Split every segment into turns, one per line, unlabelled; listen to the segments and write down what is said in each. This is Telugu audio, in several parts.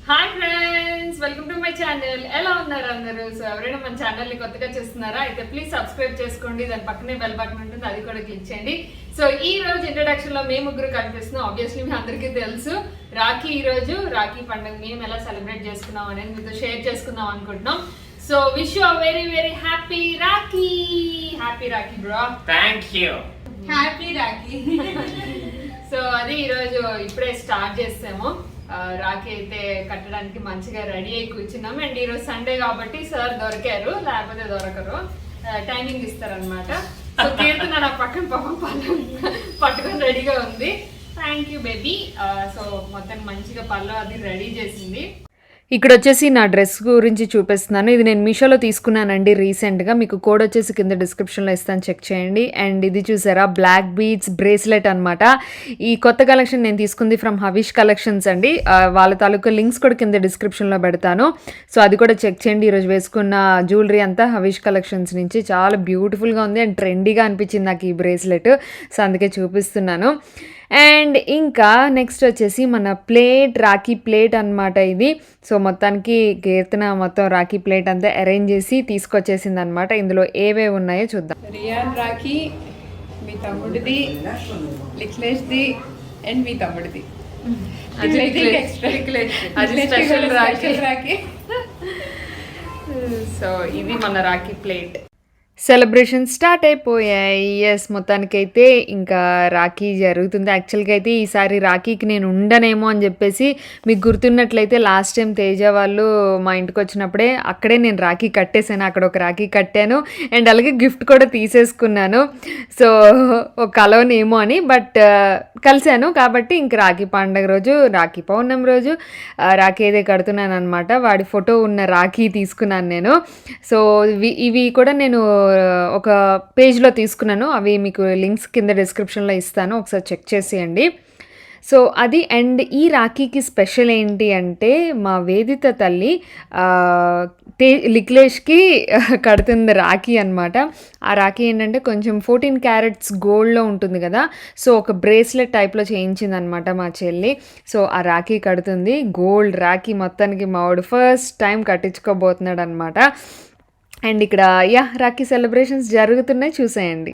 Hi friends, welcome to my channel. ఎలా ఉన్నారు అందరూ? సో ఎవరైనా మన ఛానల్ని కొత్తగా చూస్తున్నారా అయితే ప్లీజ్ సబ్స్క్రైబ్ చేసుకోండి. దాని పక్కనే బెల్ బటన్ ఉంటుంది, అది కూడా క్లిక్ చేయండి. సో ఈ రోజు ఇంట్రడక్షన్ లో మేము ముగ్గురు కనిపిస్తున్నాం. ఆబ్వియస్లీ మీ అందరికీ తెలుసు రాఖీ. ఈ రోజు రాఖీ పండుగ మేము ఎలా సెలబ్రేట్ చేసుకున్నాం అనేది మీతో షేర్ చేసుకుందాం అనుకుంటున్నాం. So wish you a very very happy Rakhi. Happy Rakhi bro.
Thank you.
Happy Rakhi.
So అది ఈరోజు ఇప్పుడే స్టార్ట్ చేసాము. రాఖీ అయితే కట్టడానికి మంచిగా రెడీ అయి కూర్చున్నాం. అండ్ ఈరోజు సండే కాబట్టి సార్ దొరికారు, లేకపోతే దొరకరు, టైమింగ్ ఇస్తారనమాట. సో కీర్తన నా పక్కన పాపం పట్టుకొని రెడీగా ఉంది. Thank you baby. సో మొత్తం మంచిగా పళ్ళు అది రెడీ చేసింది.
ఇక్కడ వచ్చేసి నా డ్రెస్ గురించి చూపిస్తున్నాను. ఇది నేను మీషోలో తీసుకున్నానండి రీసెంట్గా. మీకు కోడ్ వచ్చేసి కింద డిస్క్రిప్షన్లో ఇస్తాను, చెక్ చేయండి. అండ్ ఇది చూసారా, బ్లాక్ బీడ్స్ బ్రేస్లెట్ అనమాట. ఈ కొత్త కలెక్షన్ నేను తీసుకుంది ఫ్రమ్ హవిష్ కలెక్షన్స్ అండి. వాళ్ళ తాలూకా లింక్స్ కూడా కింద డిస్క్రిప్షన్లో పెడతాను. సో అది కూడా చెక్ చేయండి. ఈరోజు వేసుకున్న జ్యువెలరీ అంతా హవిష్ కలెక్షన్స్ నుంచి. చాలా బ్యూటిఫుల్గా ఉంది అండ్ ట్రెండీగా అనిపించింది నాకు ఈ బ్రేస్లెట్. సో అందుకే చూపిస్తున్నాను. అండ్ ఇంకా నెక్స్ట్ వచ్చేసి మన ప్లేట్, రాఖీ ప్లేట్ అనమాట ఇది. సో మొత్తానికి కీర్తన మొత్తం రాఖీ ప్లేట్ అంతా అరేంజ్ చేసి తీసుకొచ్చేసింది అనమాట. ఇందులో ఏవేవి ఉన్నాయో చూద్దాం.
రియాన్ రాఖీ, మీ తమ్ముడిది, లిక్లేష్ది అండ్ మీ తమ్ముడిది.
అది స్పెషల్ రాఖీ. సో ఇది మన రాఖీ ప్లేట్.
సెలబ్రేషన్ స్టార్ట్ అయిపోయాయి. ఎస్, మొత్తానికైతే ఇంకా రాఖీ జరుగుతుంది. యాక్చువల్గా అయితే ఈసారి రాఖీకి నేను ఉండనేమో అని చెప్పేసి, మీకు గుర్తున్నట్లయితే లాస్ట్ టైం తేజ వాళ్ళు మా ఇంటికి వచ్చినప్పుడే అక్కడే నేను రాఖీ కట్టేశాను. అక్కడ ఒక రాఖీ కట్టాను అండ్ అలాగే గిఫ్ట్ కూడా తీసేసుకున్నాను. సో ఒక కలవనేమో అని, బట్ కలిశాను కాబట్టి ఇంక రాఖీ పండుగ రోజు, రాఖీ పౌర్ణమి రోజు రాఖీ అయితే కడుతున్నాను అనమాట. వాడి ఫోటో ఉన్న రాఖీ తీసుకున్నాను నేను. సో ఇవి కూడా నేను ఒక పేజ్లో తీసుకున్నాను. అవి మీకు లింక్స్ కింద డిస్క్రిప్షన్లో ఇస్తాను, ఒకసారి చెక్ చేసేయండి. సో అది. అండ్ ఈ రాఖీకి స్పెషల్ ఏంటి అంటే, మా వేదిత తల్లి లిక్లేష్కి కడుతుంది రాఖీ అనమాట. ఆ రాఖీ ఏంటంటే కొంచెం 14 క్యారెట్స్ గోల్డ్లో ఉంటుంది కదా. సో ఒక బ్రేస్లెట్ టైప్లో చేయించింది అనమాట మా చెల్లి. సో ఆ రాఖీ కడుతుంది, గోల్డ్ రాఖీ. మొత్తానికి మా వాడు ఫస్ట్ టైం కట్టించుకోబోతున్నాడు అనమాట. అండ్ ఇక్కడ రాఖీ సెలబ్రేషన్స్ జరుగుతున్నాయి, చూసేయండి.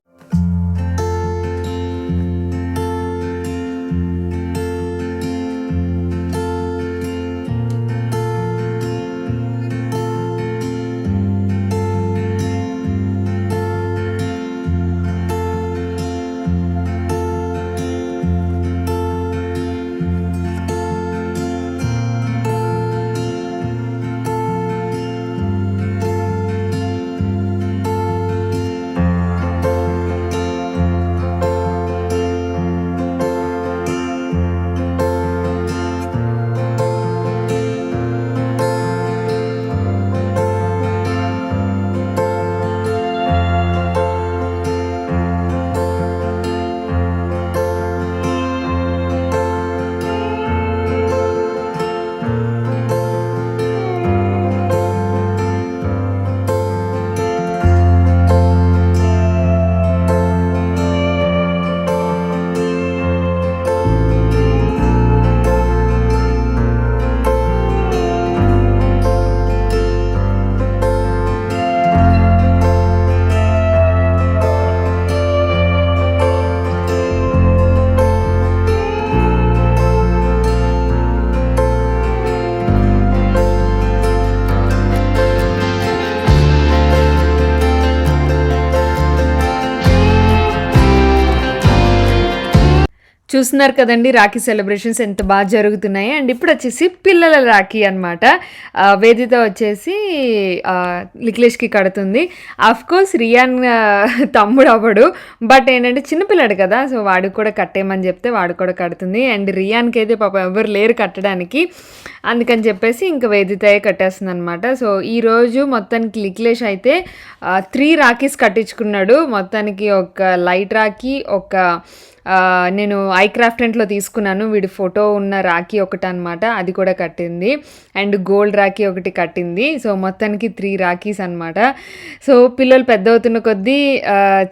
చూస్తున్నారు కదండి రాఖీ సెలబ్రేషన్స్ ఎంత బాగా జరుగుతున్నాయి. అండ్ ఇప్పుడు వచ్చేసి పిల్లల రాఖీ అనమాట. వేదిత వచ్చేసి లిక్లేష్కి కడుతుంది. కోర్స్ రియాన్ తమ్ముడు అవ్వడు, బట్ ఏంటంటే చిన్నపిల్లాడు కదా, సో వాడికి కూడా కట్టేయమని చెప్తే వాడు కూడా కడుతుంది. అండ్ రియాన్కి అయితే పాప ఎవరు లేరు కట్టడానికి, అందుకని చెప్పేసి ఇంకా వేదితయే కట్టేస్తుంది అనమాట. సో ఈరోజు మొత్తానికి లిక్లేష్ అయితే 3 రాఖీస్ కట్టించుకున్నాడు. మొత్తానికి ఒక లైట్ రాఖీ, ఒక నేను ఐక్రాఫ్టెంట్లో తీసుకున్నాను, వీడి ఫోటో ఉన్న రాఖీ ఒకటి అనమాట, అది కూడా కట్టింది. అండ్ గోల్డ్ రాఖీ ఒకటి కట్టింది. సో మొత్తానికి 3 రాఖీస్ అనమాట. సో పిల్లలు పెద్ద అవుతున్న కొద్దీ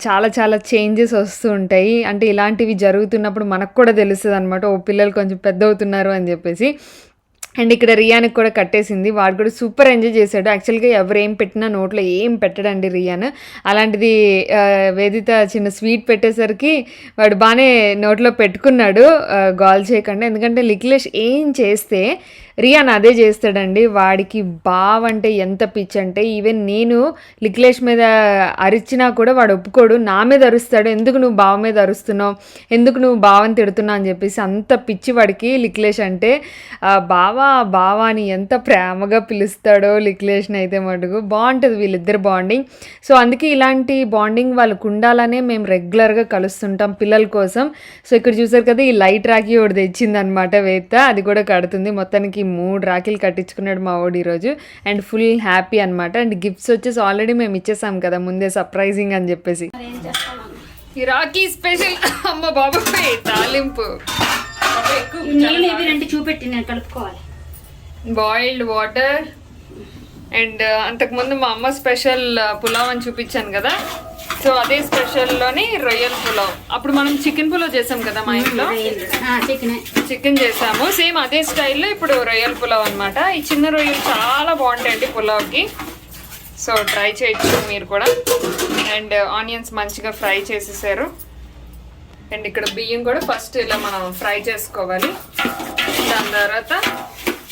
చాలా చాలా చేంజెస్ వస్తూ ఉంటాయి. అంటే ఇలాంటివి జరుగుతున్నప్పుడు మనకు కూడా తెలుస్తుంది అనమాట, ఓ పిల్లలు కొంచెం పెద్ద అవుతున్నారు అని చెప్పేసి. అండ్ ఇక్కడ రియాన్కి కూడా కట్టేసింది. వాడు కూడా సూపర్ ఎంజాయ్ చేశాడు. యాక్చువల్గా ఎవరు ఏం పెట్టినా నోట్లో ఏం పెట్టడండి రియాన్. అలాంటిది వేదిత చిన్న స్వీట్ పెట్టేసరికి వాడు బాగానే నోట్లో పెట్టుకున్నాడు, గోల్ చేయకుండా. ఎందుకంటే లిక్లేష్ ఏం చేస్తే రియాన్ అదే చేస్తాడండి. వాడికి బావ్ అంటే ఎంత పిచ్చి అంటే ఈవెన్ నేను లిక్లేష్ మీద అరిచినా కూడా వాడు ఒప్పుకోడు, నా మీద అరుస్తాడు. ఎందుకు నువ్వు బావ మీద అరుస్తున్నావు, ఎందుకు నువ్వు బావని తిడుతున్నావు అని చెప్పేసి అంత పిచ్చి వాడికి లిక్లేష్ అంటే. బావా బావా అని ఎంత ప్రేమగా పిలుస్తాడో లిక్లేష్ని అయితే మటుకు. బాగుంటుంది వీళ్ళిద్దరు బాండింగ్. సో అందుకే ఇలాంటి బాండింగ్ వాళ్ళకు ఉండాలనే మేము రెగ్యులర్గా కలుస్తుంటాం పిల్లల కోసం. సో ఇక్కడ చూసారు కదా, ఈ లైట్ రాఖీ ఒకటి తెచ్చిందనమాట వేత, అది కూడా కడుతుంది. మొత్తానికి 3 రాఖీలు కట్టించుకున్నాడు మా వాడు ఈరోజు. అండ్ ఫుల్ హ్యాపీ అనమాట. అండ్ గిఫ్ట్స్ వచ్చేసి ఆల్రెడీ మేము ఇచ్చేసాం కదా ముందే, సర్ప్రైజింగ్ అని చెప్పేసి. ఈ రాఖీ స్పెషల్ అమ్మ బాబాయ్ తాలింపు
చూపెట్టి నేను కలుపుకోవాలి.
బాయిల్డ్ వాటర్ అండ్ అంతకుముందు మా అమ్మ స్పెషల్ పులావ్ అని చూపించాను కదా, సో అదే స్పెషల్లోని రొయ్యల పులావ్. అప్పుడు మనం చికెన్ పులావ్ చేసాం కదా మా ఇంట్లో, చికెన్ చేసాము సేమ్ అదే స్టైల్లో ఇప్పుడు రొయ్యల పులావ్ అనమాట. ఈ చిన్న రొయ్యలు చాలా బాగుంటాయండి పులావ్కి, సో ట్రై చేయొచ్చు మీరు కూడా. అండ్ ఆనియన్స్ మంచిగా ఫ్రై చేసేసారు. అండ్ ఇక్కడ బియ్యం కూడా ఫస్ట్ ఇలా మనం ఫ్రై చేసుకోవాలి. దాని తర్వాత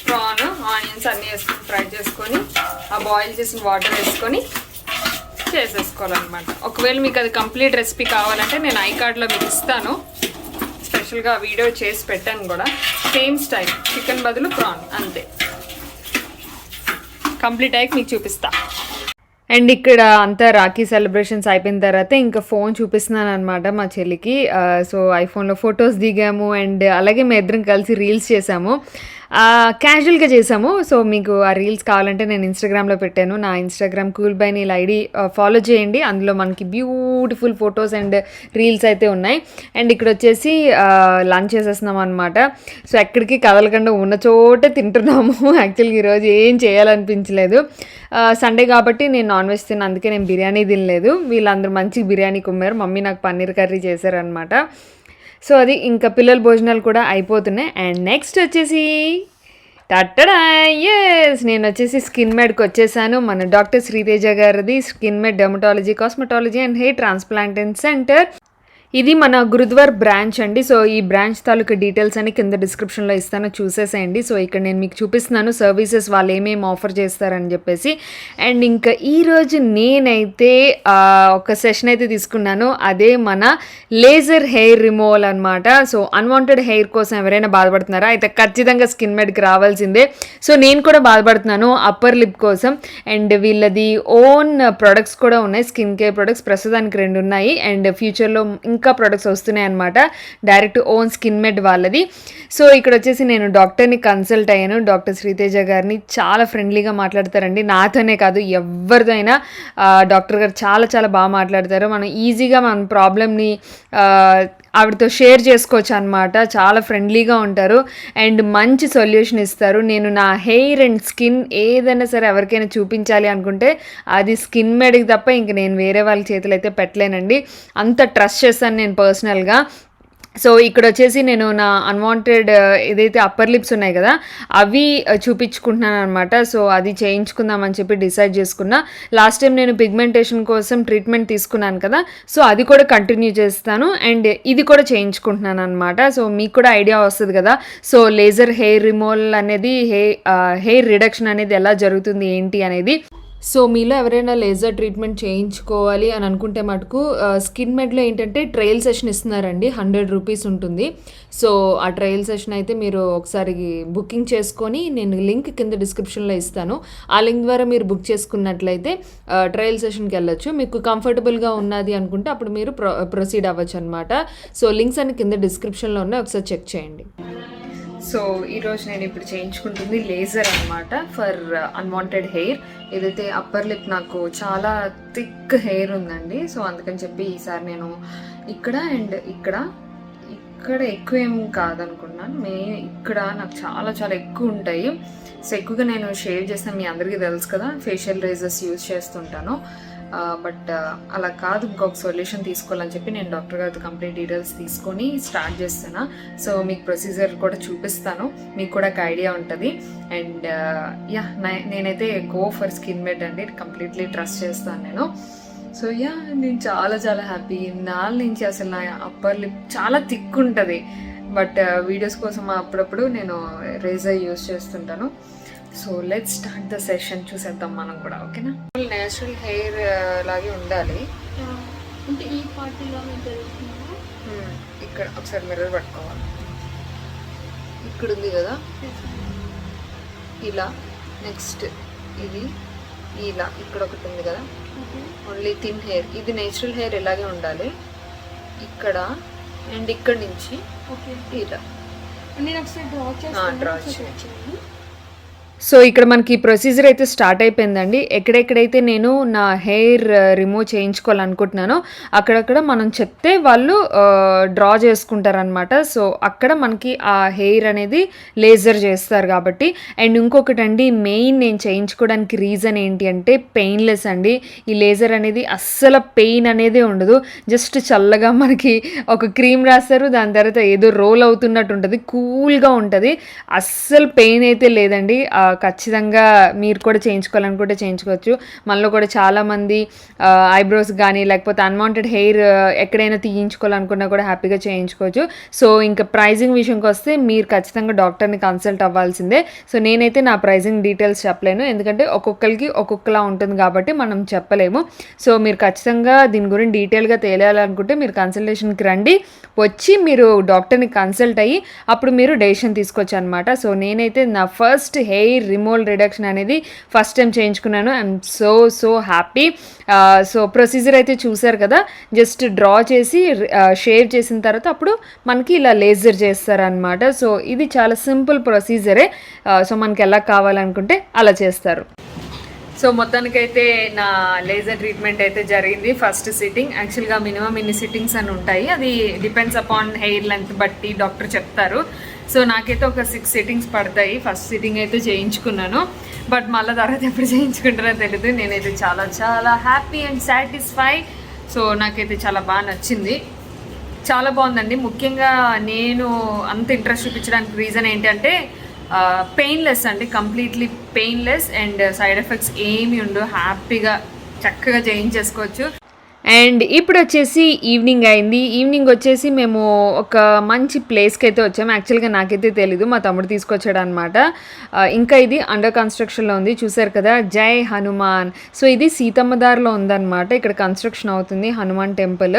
ప్రాన్ ఆనియన్స్ అన్నీ వేసుకొని ఫ్రై చేసుకొని ఆ బాయిల్ చేసిన వాటర్ వేసుకొని చేసేసుకోవాలన్నమాట. ఒకవేళ మీకు అది కంప్లీట్ రెసిపీ కావాలంటే నేను ఐకార్డ్లో మీకు ఇస్తాను, స్పెషల్గా వీడియో చేసి పెట్టాను కూడా. సేమ్ స్టైల్, చికెన్ బదులు ప్రాన్ అంతే. కంప్లీట్ అయ్యాక మీకు చూపిస్తా. అండ్ ఇక్కడ అంతా రాఖీ సెలబ్రేషన్స్ అయిపోయిన తర్వాత ఇంకా ఫోన్ చూపిస్తున్నాను అనమాట మా చెల్లికి. సో ఐఫోన్లో ఫొటోస్ దిగాము అండ్ అలాగే మేము ఇద్దరం కలిసి రీల్స్ చేసాము. క్యాజువల్గా చేసాము. సో మీకు ఆ రీల్స్ కావాలంటే నేను ఇన్స్టాగ్రామ్లో పెట్టాను. నా Instagram cool by Neel ID follow చేయండి. అందులో మనకి బ్యూటిఫుల్ ఫొటోస్ అండ్ రీల్స్ అయితే ఉన్నాయి. అండ్ ఇక్కడ వచ్చేసి లంచ్ చేసేస్తున్నాం అనమాట. సో ఎక్కడికి కదలకుండా ఉన్న చోటే తింటున్నాము. యాక్చువల్గా ఈరోజు ఏం చేయాలనిపించలేదు, సండే కాబట్టి నేను నాన్ వెజ్ తిన్నాను, అందుకే నేను బిర్యానీ తినలేదు. వీళ్ళందరూ మంచి బిర్యానీ కుమ్మారు. మమ్మీ నాకు పన్నీర్ కర్రీ చేశారనమాట. సో అది ఇంకా పిల్లల భోజనాలు కూడా అయిపోతున్నాయి. అండ్ నెక్స్ట్ వచ్చేసి టట్టడా ఎస్, నేను వచ్చేసి స్కిన్ మెడ్కి వచ్చేసాను. మన డాక్టర్ శ్రీతేజ గారిది skin med dermatology, cosmetology and hair transplantation centre. ఇది మన గురుద్వార్ బ్రాంచ్ అండి. సో ఈ బ్రాంచ్ తాలూకు డీటెయిల్స్ అని కింద డిస్క్రిప్షన్లో ఇస్తాను, చూసేసేయండి. సో ఇక్కడ నేను మీకు చూపిస్తున్నాను సర్వీసెస్ వాళ్ళు ఏమేమి ఆఫర్ చేస్తారని చెప్పేసి. అండ్ ఇంకా ఈరోజు నేనైతే ఒక సెషన్ అయితే తీసుకున్నాను, అదే మన లేజర్ హెయిర్ రిమూవల్ అనమాట. సో అన్వాంటెడ్ హెయిర్ కోసం ఎవరైనా బాధపడుతున్నారా అయితే ఖచ్చితంగా స్కిన్ మెడ్కి రావాల్సిందే. సో నేను కూడా బాధపడుతున్నాను అప్పర్ లిప్ కోసం. అండ్ వీళ్ళది ఓన్ ప్రొడక్ట్స్ కూడా ఉన్నాయి, స్కిన్ కేర్ ప్రొడక్ట్స్. ప్రస్తుతానికి 2 ఉన్నాయి అండ్ ఫ్యూచర్లో ఇంకా ప్రొడక్ట్స్ వస్తున్నాయి అనమాట, డైరెక్ట్ ఓన్ స్కిన్ మెడ్ వాళ్ళది. సో ఇక్కడ వచ్చేసి నేను డాక్టర్ని కన్సల్ట్ అయ్యాను. డాక్టర్ శ్రీతేజ గారిని చాలా ఫ్రెండ్లీగా మాట్లాడతారండి, నాతోనే కాదు ఎవరితో అయినా. డాక్టర్ గారు చాలా చాలా బాగా మాట్లాడతారు. మనం ఈజీగా మన ప్రాబ్లమ్ని ఆవిడతో షేర్ చేసుకోవచ్చు అనమాట. చాలా ఫ్రెండ్లీగా ఉంటారు అండ్ మంచి సొల్యూషన్ ఇస్తారు. నేను నా హెయిర్ అండ్ స్కిన్ ఏదైనా సరే ఎవరికైనా చూపించాలి అనుకుంటే అది స్కిన్ మెడ్కి తప్ప ఇంక నేను వేరే వాళ్ళ చేతులు అయితే పెట్టలేనండి. అంత ట్రస్ట్ చేస్తాను నేను పర్సనల్గా. సో ఇక్కడ వచ్చేసి నేను నా అన్వాంటెడ్ ఏదైతే అప్పర్ లిప్స్ ఉన్నాయి కదా అవి చూపించుకుంటున్నాను అనమాట. సో అది చేయించుకుందామని చెప్పి డిసైడ్ చేసుకున్నా. లాస్ట్ టైం నేను పిగ్మెంటేషన్ కోసం ట్రీట్మెంట్ తీసుకున్నాను కదా, సో అది కూడా కంటిన్యూ చేస్తాను అండ్ ఇది కూడా చేయించుకుంటున్నాను అనమాట. సో మీకు కూడా ఐడియా వస్తుంది కదా, సో లేజర్ హెయిర్ రిమూవల్ అనేది హెయిర్ రిడక్షన్ అనేది ఎలా జరుగుతుంది ఏంటి అనేది. సో మీలో ఎవరైనా లేజర్ ట్రీట్మెంట్ చేయించుకోవాలి అని అనుకుంటే మటుకు స్కిన్ మెడ్లో ఏంటంటే ట్రయల్ సెషన్ ఇస్తున్నారండి, 100 రూపీస్ ఉంటుంది. సో ఆ ట్రయల్ సెషన్ అయితే మీరు ఒకసారి బుకింగ్ చేసుకొని నేను లింక్ కింద డిస్క్రిప్షన్లో ఇస్తాను. ఆ లింక్ ద్వారా మీరు బుక్ చేసుకున్నట్లయితే ట్రయల్ సెషన్కి వెళ్ళొచ్చు. మీకు కంఫర్టబుల్గా ఉన్నది అనుకుంటే అప్పుడు మీరు ప్రొసీడ్ అవ్వచ్చు అనమాట. సో లింక్స్ అన్ని కింద డిస్క్రిప్షన్లో ఉన్నాయి, ఒకసారి చెక్ చేయండి. సో ఈరోజు నేను ఇప్పుడు చేయించుకుంటుంది లేజర్ అనమాట ఫర్ అన్వాంటెడ్ హెయిర్. ఏదైతే అప్పర్ లిప్ నాకు చాలా థిక్ హెయిర్ ఉందండి, సో అందుకని చెప్పి ఈసారి నేను ఇక్కడ అండ్ ఇక్కడ ఎక్కువ ఏం కాదనుకున్నాను, ఇక్కడ నాకు చాలా చాలా ఎక్కువ ఉంటాయి. సో ఎక్కువగా నేను షేవ్ చేస్తాను, మీ అందరికీ తెలుసు కదా, ఫేషియల్ రేజర్స్ యూజ్ చేస్తుంటాను. బట్ అలా కాదు, ఇంకొక సొల్యూషన్ తీసుకోవాలని చెప్పి నేను డాక్టర్ గారితో కంప్లీట్ డీటెయిల్స్ తీసుకొని స్టార్ట్ చేస్తాను. సో మీకు ప్రొసీజర్ కూడా చూపిస్తాను, మీకు కూడా ఒక ఐడియా ఉంటుంది. అండ్ యా, నేనైతే గో ఫర్ స్కిన్ మెడ్ అండి, కంప్లీట్లీ ట్రస్ట్ చేస్తాను నేను. సో యా, నేను చాలా చాలా హ్యాపీ. నాళ్ళ నుంచి అసలు నా అప్పర్ లిప్ చాలా థిక్ ఉంటుంది, బట్ వీడియోస్ కోసం అప్పుడప్పుడు నేను రేజర్ యూస్ చేస్తుంటాను. So let's start the session, చూసేద్దాం మనం కూడా. ఓకేనా? నేచురల్ హెయిర్ లాగే ఉండాలి.
అంటే ఈ పార్టీలో
ఇక్కడ ఒకసారి మిర్రర్ పట్టుకోవాలి. ఇక్కడ ఉంది కదా ఇలా, నెక్స్ట్ ఇది ఇలా, ఇక్కడ ఒకటి ఉంది కదా, ఓన్లీ థిన్ హెయిర్. ఇది నేచురల్ హెయిర్ ఇలాగే ఉండాలి ఇక్కడ, అండ్ ఇక్కడ నుంచి ఇలా
నేను ఒకసారి డ్రా
చేస్తాను. సో ఇక్కడ మనకి ప్రొసీజర్ అయితే స్టార్ట్ అయిపోయిందండి. ఎక్కడెక్కడైతే నేను నా హెయిర్ రిమూవ్ చేయించుకోవాలనుకుంటున్నానో అక్కడక్కడ మనం చెప్తే వాళ్ళు డ్రా చేసుకుంటారనమాట. సో అక్కడ మనకి ఆ హెయిర్ అనేది లేజర్ చేస్తారు కాబట్టి. అండ్ ఇంకొకటి అండి, మెయిన్ నేను చేయించుకోవడానికి రీజన్ ఏంటి అంటే పెయిన్లెస్ అండి. ఈ లేజర్ అనేది అస్సలు పెయిన్ అనేది ఉండదు, జస్ట్ చల్లగా మనకి ఒక క్రీమ్ రాస్తారు, దాని తర్వాత ఏదో రోల్ అవుతున్నట్టు ఉంటుంది, కూల్గా ఉంటుంది, అస్సలు పెయిన్ అయితే లేదండి. ఖచ్చితంగా మీరు కూడా చేయించుకోవాలనుకుంటే చేయించుకోవచ్చు. మనలో కూడా చాలామంది ఐబ్రోస్ కానీ లేకపోతే అన్వాంటెడ్ హెయిర్ ఎక్కడైనా తీయించుకోవాలనుకున్నా కూడా హ్యాపీగా చేయించుకోవచ్చు. సో ఇంకా ప్రైజింగ్ విషయంకి వస్తే మీరు ఖచ్చితంగా డాక్టర్ని కన్సల్ట్ అవ్వాల్సిందే. సో నేనైతే నా ప్రైజింగ్ డీటెయిల్స్ చెప్పలేను, ఎందుకంటే ఒక్కొక్కరికి ఒక్కొక్కలా ఉంటుంది కాబట్టి మనం చెప్పలేము. సో మీరు ఖచ్చితంగా దీని గురించి డీటెయిల్గా తెలియాలనుకుంటే మీరు కన్సల్టేషన్కి రండి, వచ్చి మీరు డాక్టర్ని కన్సల్ట్ అయ్యి అప్పుడు మీరు డెసిషన్ తీసుకోవచ్చు అనమాట. సో నేనైతే నా ఫస్ట్ హెయిర్ రిమూవల్ రిడక్షన్ అనేది ఫస్ట్ టైం చేయించుకున్నాను. I'm so happy. So procedure అయితే చూసారు కదా, జస్ట్ డ్రా చేసి షేవ్ చేసిన తర్వాత అప్పుడు మనకి ఇలా లేజర్ చేస్తారనమాట. సో ఇది చాలా సింపుల్ ప్రొసీజరే. సో మనకి ఎలా కావాలనుకుంటే అలా చేస్తారు. సో మొత్తానికైతే నా లేజర్ ట్రీట్మెంట్ అయితే జరిగింది. ఫస్ట్ సిట్టింగ్, యాక్చువల్గా మినిమం ఇన్ని సిట్టింగ్స్ అని ఉంటాయి, అది డిపెండ్స్ అపాన్ హెయిర్ లెంత్ బట్టి డాక్టర్ చెప్తారు. సో నాకైతే ఒక 6 సిట్టింగ్స్ పడతాయి. ఫస్ట్ సిట్టింగ్ అయితే చేయించుకున్నాను, బట్ మళ్ళీ తర్వాత ఎప్పుడు చేయించుకుంటారో తెలియదు. నేనైతే చాలా చాలా హ్యాపీ అండ్ సాటిస్ఫై. సో నాకైతే చాలా బాగా నచ్చింది, చాలా బాగుందండి. ముఖ్యంగా నేను అంత ఇంట్రెస్ట్ చూపించడానికి రీజన్ ఏంటంటే పెయిన్లెస్ అండి, completely painless, and side effects ఏమి ఉండవు, హ్యాపీగా చక్కగా చేయించేసుకోవచ్చు. అండ్ ఇప్పుడు వచ్చేసి ఈవినింగ్ అయింది. ఈవినింగ్ వచ్చేసి మేము ఒక మంచి ప్లేస్కి అయితే వచ్చాము. యాక్చువల్గా నాకైతే తెలీదు, మా తమ్ముడు తీసుకొచ్చాడు అనమాట. ఇంకా ఇది అండర్ కన్స్ట్రక్షన్లో ఉంది, చూసారు కదా, జై హనుమాన్. సో ఇది సీతమ్మదారిలో ఉందన్నమాట, ఇక్కడ కన్స్ట్రక్షన్ అవుతుంది హనుమాన్ టెంపుల్.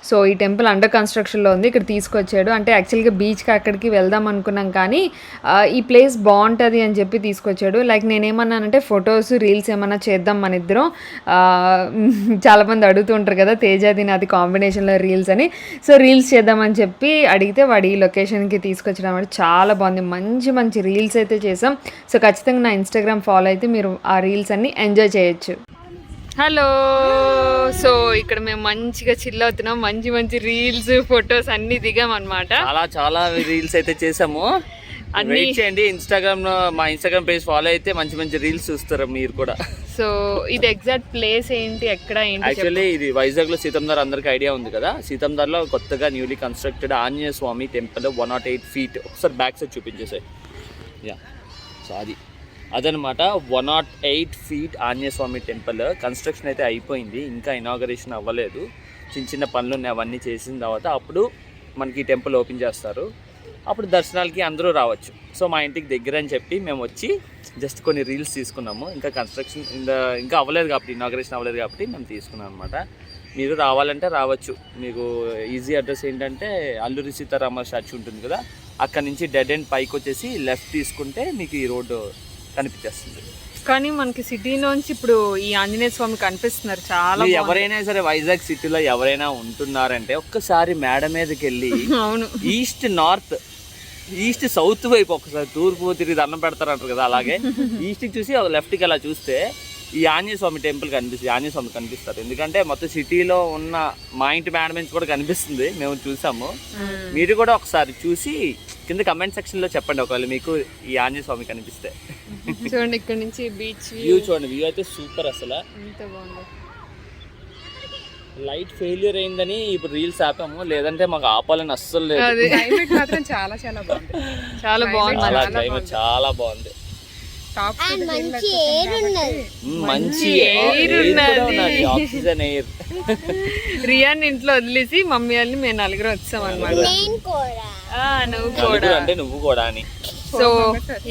సో ఈ టెంపుల్ అండర్ కన్స్ట్రక్షన్లో ఉంది, ఇక్కడ తీసుకొచ్చాడు. అంటే యాక్చువల్గా బీచ్కి అక్కడికి వెళ్దాం అనుకున్నాం, కానీ ఈ ప్లేస్ బాగుంటుంది అని చెప్పి తీసుకొచ్చాడు. లైక్ నేనేమన్నానంటే ఫొటోస్ రీల్స్ ఏమన్నా చేద్దాం మన ఇద్దరం. చాలామంది అడుగుతుంటారు కదా తేజాది నాది కాంబినేషన్లో రీల్స్ అని. సో రీల్స్ చేద్దామని చెప్పి అడిగితే వాడు ఈ లొకేషన్కి తీసుకొచ్చడం అంటే చాలా బాగుంది, మంచి మంచి రీల్స్ అయితే చేసాం. సో ఖచ్చితంగా నా ఇన్స్టాగ్రామ్ ఫాలో అయితే మీరు ఆ రీల్స్ అన్ని ఎంజాయ్ చేయొచ్చు. హలో, సో ఇక్కడ మేము మంచిగా చిల్ అవుతున్నాం, మంచి మంచి రీల్స్ ఫొటోస్ అన్ని దిగాం అనమాట.
చాలా రీల్స్ అయితే చేసాము. వెయిట్ చేయండి, ఇన్స్టాగ్రామ్ లో మా ఇన్స్టాగ్రామ్ పేజ్ ఫాలో అయితే మంచి మంచి రీల్స్ చూస్తారు మీరు కూడా.
సో ఇది ఎగ్జాక్ట్ ప్లేస్ ఏంటి, ఎక్కడ ఏంటి?
యాక్చువల్లీ ఇది వైజాగ్ లో సీతందార్ అందరికి ఐడియా ఉంది కదా, సీతందార్ లో కొత్తగా న్యూలీ కన్స్ట్రక్టెడ్ ఆంజనేయ స్వామి టెంపుల్ 108 feet. ఒకసారి బ్యాక్ సైడ్ చూపించేసాయి. యా, సో అదనమాట 108 feet ఆంజనేయ స్వామి టెంపుల్. కన్స్ట్రక్షన్ అయితే అయిపోయింది, ఇంకా ఇనాగరేషన్ అవ్వలేదు, చిన్న చిన్న పనులు ఉన్నాయి. అవన్నీ చేసిన తర్వాత అప్పుడు మనకి టెంపుల్ ఓపెన్ చేస్తారు, అప్పుడు దర్శనాలకి అందరూ రావచ్చు. సో మా ఇంటికి దగ్గర అని చెప్పి మేము వచ్చి జస్ట్ కొన్ని రీల్స్ తీసుకున్నాము. ఇంకా కన్స్ట్రక్షన్ ఇంకా అవ్వలేదు కాబట్టి, ఇనాగరేషన్ అవ్వలేదు కాబట్టి మేము తీసుకున్నాం అనమాట. మీరు రావాలంటే రావచ్చు. మీకు ఈజీ అడ్రస్ ఏంటంటే అల్లూరి సీతారామ స్టాచ్యూ ఉంటుంది కదా, అక్కడ నుంచి డెడ్ ఎండ్ పైకి వచ్చేసి లెఫ్ట్ తీసుకుంటే మీకు ఈ రోడ్డు కనిపించేస్తుంది.
కానీ మనకి సిటీలోంచి ఇప్పుడు ఈ ఆంజనేయ స్వామి కనిపిస్తున్నారు చాలా.
ఎవరైనా సరే వైజాగ్ సిటీలో ఎవరైనా ఉంటున్నారంటే ఒక్కసారి మేడ మీదకి వెళ్ళి
అవును
ఈస్ట్ నార్త్ ఈస్ట్ సౌత్ వైపు ఒకసారి తూర్పు తిరిగి దండం పెడతారంటారు కదా, అలాగే ఈస్ట్కి చూసి లెఫ్ట్కి అలా చూస్తే ఈ ఆంజనేయ స్వామి టెంపుల్ కనిపిస్తుంది, ఆంజనేయ స్వామి కనిపిస్తారు. ఎందుకంటే మొత్తం సిటీలో ఉన్న మా ఇంటి మేడ నుంచి కూడా కనిపిస్తుంది, మేము చూసాము. మీరు కూడా ఒకసారి చూసి కింద కమెంట్ సెక్షన్ లో చెప్పండి ఒకవేళ మీకు ఈ ఆంజనేయ స్వామి కనిపిస్తే.
చూడండి ఇక్కడ నుంచి బీచ్
వ్యూ చూడండి, వ్యూ అయితే సూపర్ అసలు.
ఎంత బాగుంది.
లైట్ ఫెయిల్యూర్ అయిందని ఇప్పుడు రీల్స్ ఆపాము, లేదంటే మాకు ఆపాలని అస్సలు లేదు.
క్లైమేట్ మాత్రం చాలా చాలా బాగుంది.
చాలా బాగుంది.
చాలా క్లైమేట్ చాలా బాగుంది. మంచి ఎయిర్ ఉన్నది, ఆక్సిజన్ ఎయిర్.
రియాన్ ఇంట్లో వదిలేసి మమ్మీ వాళ్ళని మేము నలుగురు వచ్చాం అనమాట. నువ్వు కూడా
అంటే నువ్వు కూడా అని.
సో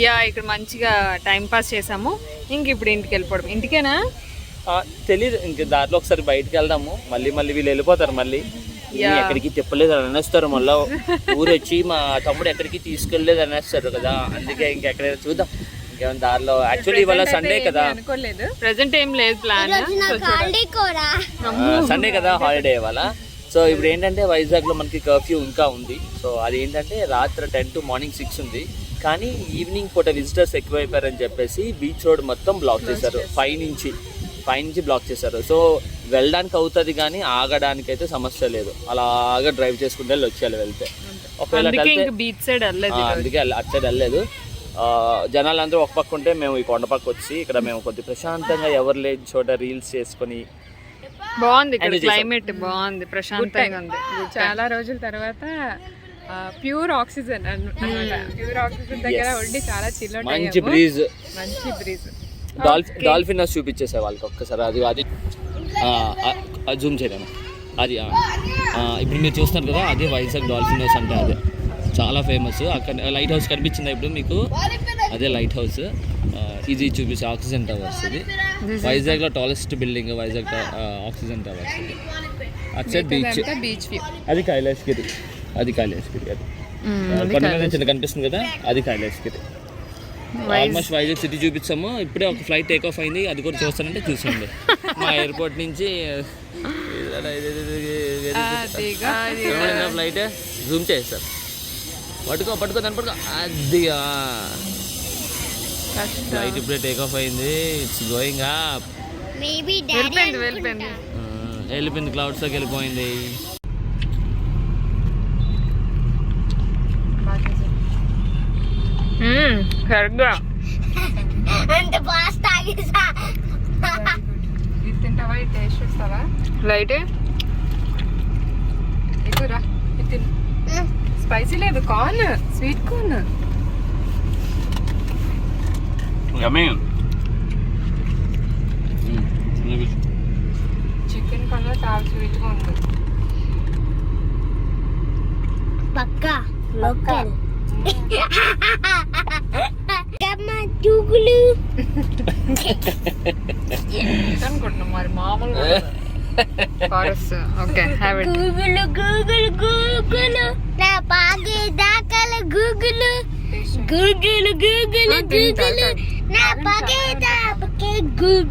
యా ఇక్కడ మంచిగా టైం పాస్ చేసాము. ఇంక ఇప్పుడు ఇంటికి వెళ్ళిపోవడం. ఇంటికేనా
తెలీదు, ఇంక దాంట్లో ఒకసారి బయటకు వెళ్దాము. మళ్ళీ వీళ్ళు వెళ్ళిపోతారు. మళ్ళీ ఎక్కడికి తిప్పలేదు అని అనేస్తారు. మళ్ళీ ఊరు వచ్చి మా తమ్ముడు ఎక్కడికి తీసుకెళ్ళలేదు అనేస్తారు కదా. అందుకే ఇంకెక్కడైనా చూద్దాం. ఇంకేమైనా దారిలో యాక్చువల్లీ ఇవాళ సండే కదా,
అనుకోలేదు.
ప్రెసెంట్ ఏం లేదు ప్లాన్.
సండే కదా హాలిడే ఇవాళ. సో ఇప్పుడు ఏంటంటే వైజాగ్లో మనకి కర్ఫ్యూ ఇంకా ఉంది. సో అది ఏంటంటే రాత్రి 10 to మార్నింగ్ 6 ఉంది. కానీ ఈవినింగ్ పూట విజిటర్స్ ఎక్కువైపోయారని చెప్పేసి బీచ్ రోడ్ మొత్తం బ్లాక్ చేశారు. పైనుంచి బ్లాక్ చేశారు. సో వెళ్ళడానికి అవుతుంది కానీ ఆగడానికి అయితే సమస్య లేదు. అలాగా డ్రైవ్ చేసుకుంటే వచ్చేయాలి వెళ్తే. ఒకవేళ
బీచ్ సైడ్ వెళ్ళలేదు,
అందుకే అటు సైడ్ వెళ్ళలేదు. జనాలు అందరూ ఒక పక్క ఉంటే మేము ఈ కొండ పక్క వచ్చి ఇక్కడ మేము కొద్ది ప్రశాంతంగా ఎవరు లేని చోట రీల్స్ చేసుకొని
బాగుంది. ఇక్కడ క్లైమేట్ బాగుంది, ప్రశాంతంగా ఉంది.
చాలా రోజుల తర్వాత ప్యూర్ ఆక్సిజన్ అన్నమాట. ప్యూర్ ఆక్సిజన్ దగ్గర ఉండి చాలా చిల్
మంచి బ్రీజ్.
మంచి
డాల్ఫిన్ హౌస్ చూపించేసే వాళ్ళకి ఒక్కసారి. అది జూమ్ చేయలేము. అది ఇప్పుడు మీరు చూస్తున్నారు కదా, అదే వైజాగ్ డాల్ఫిన్ హౌస్ అంటే అదే చాలా ఫేమస్. అక్కడ లైట్ హౌస్ కనిపించింది ఇప్పుడు మీకు, అదే లైట్ హౌస్. ఇది చూపించే ఆక్సిజన్ టవర్స్. ఇది వైజాగ్లో tallest building, Vizag oxygen towers. ఇది అటు సైడ్
బీచ్ వ్యూ.
అది కైలాసగిరి. అది కొండ మీద చిన్న కనిపిస్తుంది కదా, అది కైలాసగిరి. ఆల్మోస్ట్ వైజాగ్ సిటీ చూపించాము. ఇప్పుడే ఒక ఫ్లైట్ టేక్ ఆఫ్ అయింది, అది కూడా చూస్తానంటే చూసండి. మా ఎయిర్పోర్ట్ నుంచి ఫ్లైట్ జూమ్ చేస్తారు. పట్టుకో దాన్ని పట్టుకో. అది ఫ్లైట్ ఇప్పుడే టేక్ ఆఫ్ అయింది. It's going up. వెళ్ళిపోయింది, క్లౌడ్స్లోకి వెళ్ళిపోయింది.
సరిగ్గా
ఇది తింటావా? ఇది టేస్ట్ చూస్తావా?
లైట్
ఎక్కువరా. ఇది తిను. స్పైసీ లేదు, కార్న్, స్వీట్ కార్న్. చికెన్ కన్నా చాలా స్వీట్ గా ఉంది.
పక్కా
అనుకుంటున్నాం మరి మామూలు.
Okay, have it.
గూగుల్ నా పాగే దాకల గూగుల్ నా పాగే దాకే గూగుల్.